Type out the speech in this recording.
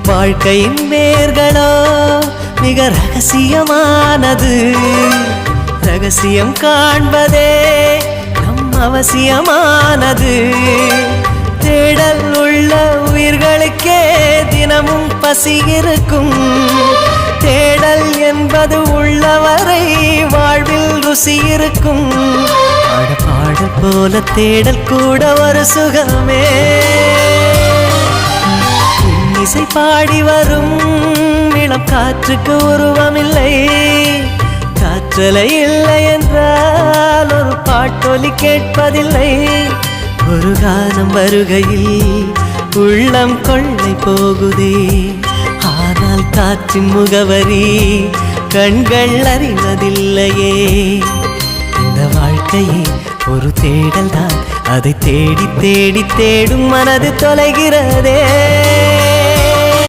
வாழ்க்கையின் வேர்களோ மிக ரகசியமானது. ரகசியம் காண்பதே நம் அவசியமானது. தேடல் உள்ள உயிர்களுக்கே தினமும் பசி இருக்கும். தேடல் என்பது உள்ளவரை வாழ்வில் ருசி இருக்கும். பாடல் போல தேடல் கூட ஒரு சுகமே. இசை பாடி வரும் இளம் காற்றுக்கு உருவமில்லை. காற்றலை இல்லை என்றால் ஒரு பாட்டொலி கேட்பதில்லை. ஒரு கானம் வருகையில் உள்ளம் கொள்ளை போகுதே. ஆனால் காற்றின் முகவரி கண்கள் அறிவதில்லையே. இந்த வாழ்க்கையே ஒரு தேடல் தான். அதை தேடி தேடி தேடும் மனது தொலைகிறதே.